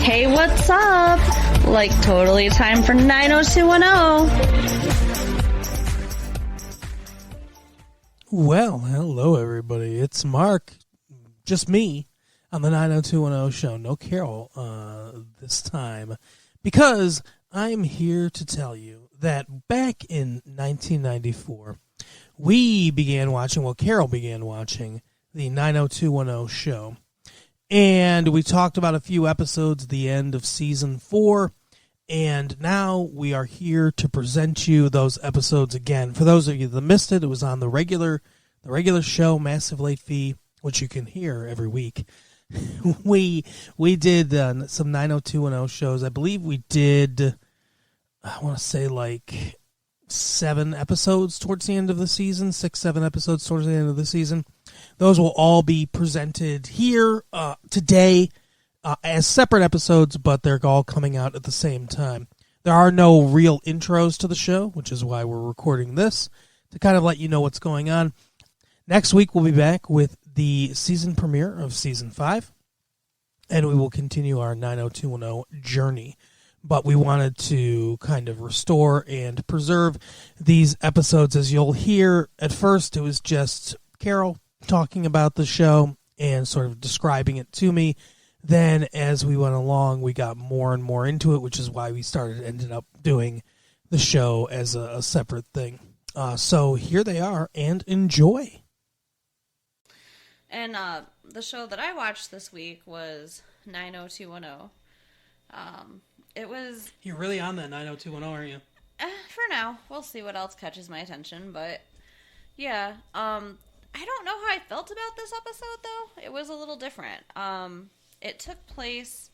Hey, what's up? Like, totally time for 90210. Well, hello everybody. It's Mark, just me, on the 90210 show. No Carol this time, because I'm here to tell you that back in 1994, Carol began watching the 90210 show. And we talked about a few episodes at the end of season 4. And now we are here to present you those episodes again. For those of you that missed it, it was on the regular show, Massive Late Fee, which you can hear every week. We did some 90210 shows. I believe we did, I want to say like 7 episodes towards the end of the season, 6-7 episodes towards the end of the season. Those will all be presented here today as separate episodes, but they're all coming out at the same time. There are no real intros to the show, which is why we're recording this, to kind of let you know what's going on. Next week, we'll be back with the season premiere of Season 5, and we will continue our 90210 journey. But we wanted to kind of restore and preserve these episodes. As you'll hear, at first, it was just Carol talking about the show and sort of describing it to me. Then, as we went along, we got more and more into it, which is why we ended up doing the show as a separate thing. So here they are, and enjoy. And the show that I watched this week was 90210. It was... You're really on that 90210, aren't you? For now. We'll see what else catches my attention, but yeah. I don't know how I felt about this episode, though. It was a little different. It took place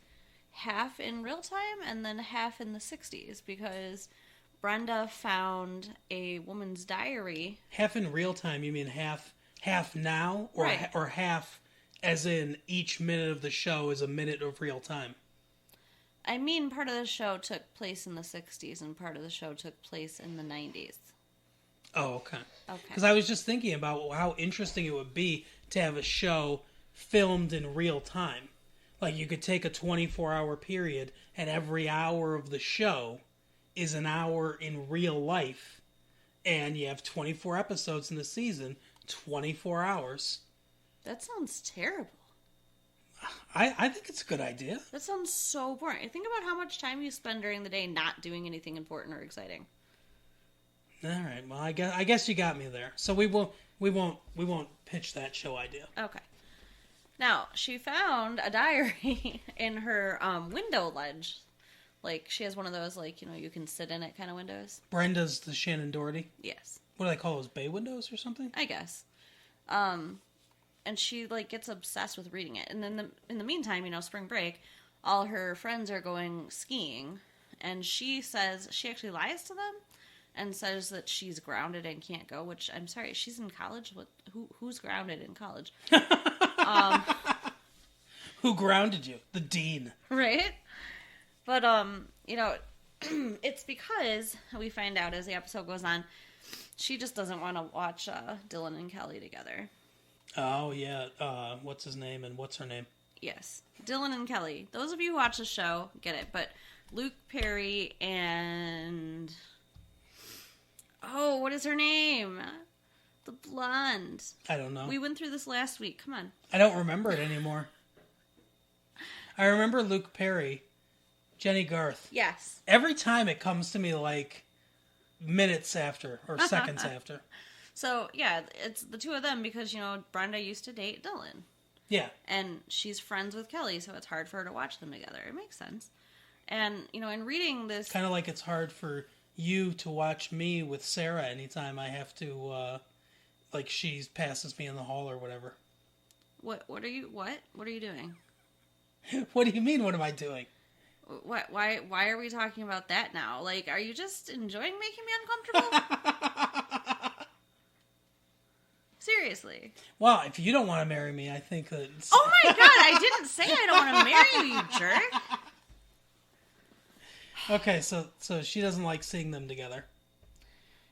half in real time and then half in the 60s because Brenda found a woman's diary. Half in real time, you mean half now? Or, right. Or half as in each minute of the show is a minute of real time? I mean, part of the show took place in the 60s and part of the show took place in the 90s. Oh, okay. Okay. Because I was just thinking about how interesting it would be to have a show filmed in real time. Like, you could take a 24-hour period, and every hour of the show is an hour in real life. And you have 24 episodes in the season, 24 hours. That sounds terrible. I think it's a good idea. That sounds so boring. Think about how much time you spend during the day not doing anything important or exciting. All right. Well, I guess you got me there. So we won't pitch that show idea. Okay. Now, she found a diary in her window ledge. Like, she has one of those, like, you can sit in it kind of windows. Brenda's the Shannon Doherty? Yes. What do they call those, bay windows or something? I guess. And she, like, gets obsessed with reading it. And then in the meantime, spring break, all her friends are going skiing. And she says, she actually lies to them and says that she's grounded and can't go, which, I'm sorry, she's in college? Who's grounded in college? Who grounded you? The dean. Right? But, it's because we find out as the episode goes on, she just doesn't want to watch Dylan and Kelly together. Oh, yeah. What's his name and what's her name? Yes. Dylan and Kelly. Those of you who watch the show get it. But Luke Perry and... Oh, what is her name? The blonde. I don't know. We went through this last week. Come on. I don't remember it anymore. I remember Luke Perry. Jenny Garth. Yes. Every time it comes to me like minutes after or seconds after. So, yeah, it's the two of them because, Brenda used to date Dylan. Yeah. And she's friends with Kelly, so it's hard for her to watch them together. It makes sense. And, in reading this... Kind of like it's hard for you to watch me with Sarah anytime I have to, like she passes me in the hall or whatever. What are you doing? What do you mean, what am I doing? What? Why are we talking about that now? Like, are you just enjoying making me uncomfortable? Seriously. Well, if you don't want to marry me, I think that... Oh my god, I didn't say I don't want to marry you, you jerk. Okay, so she doesn't like seeing them together.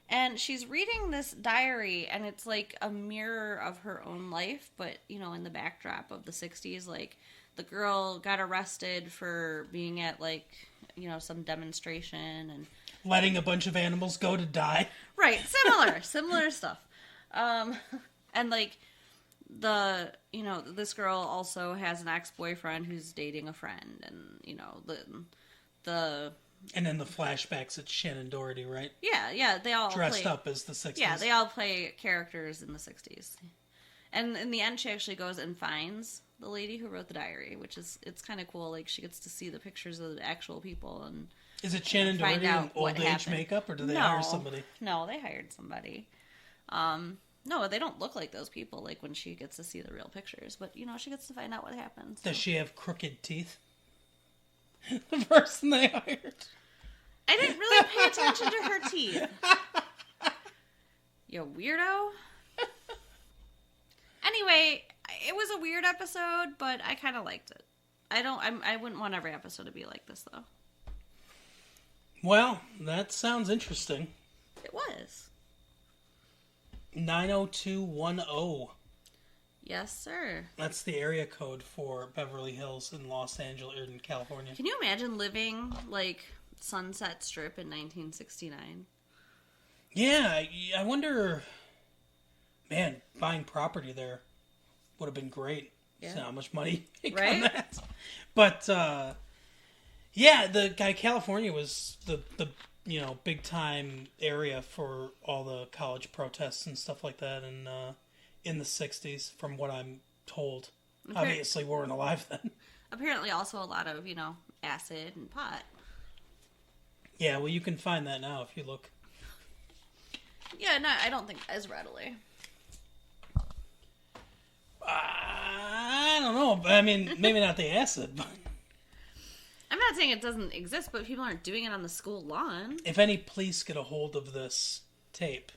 And she's reading this diary, and it's like a mirror of her own life, but, in the backdrop of the 60s, like, the girl got arrested for being at, like, you know, some demonstration and letting a bunch of animals go to die. Right, similar stuff. And like this girl also has an ex-boyfriend who's dating a friend, and you know the and then the flashbacks, it's Shannon Doherty, right? Yeah, they all dressed up as the 60s. Yeah, they all play characters in the 60s. And in the end, she actually goes and finds the lady who wrote the diary, which it's kind of cool. Like, she gets to see the pictures of the actual people and is it Shannon Doherty in old age makeup, or do they hire somebody? No, they hired somebody. No, they don't look like those people, like, when she gets to see the real pictures. But, you know, she gets to find out what happens. So. Does she have crooked teeth? The person they hired. I didn't really pay attention to her teeth. You weirdo. Anyway, it was a weird episode, but I kind of liked it. I wouldn't want every episode to be like this, though. Well, that sounds interesting. It was. 90210. Yes, sir. That's the area code for Beverly Hills in Los Angeles, in California. Can you imagine living, like, Sunset Strip in 1969? Yeah, I wonder... Man, buying property there would have been great. Yeah. So how much money you make right? on that. But, yeah, California was the big time area for all the college protests and stuff like that in the 60s, from what I'm told. Obviously, we weren't alive then. Apparently also a lot of, acid and pot. Yeah, well, you can find that now if you look. Yeah, no, I don't think as readily. I don't know. I mean, maybe not the acid, but... I'm not saying it doesn't exist, but people aren't doing it on the school lawn. If any police get a hold of this tape,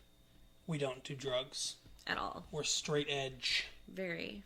we don't do drugs. At all. We're straight edge. Very.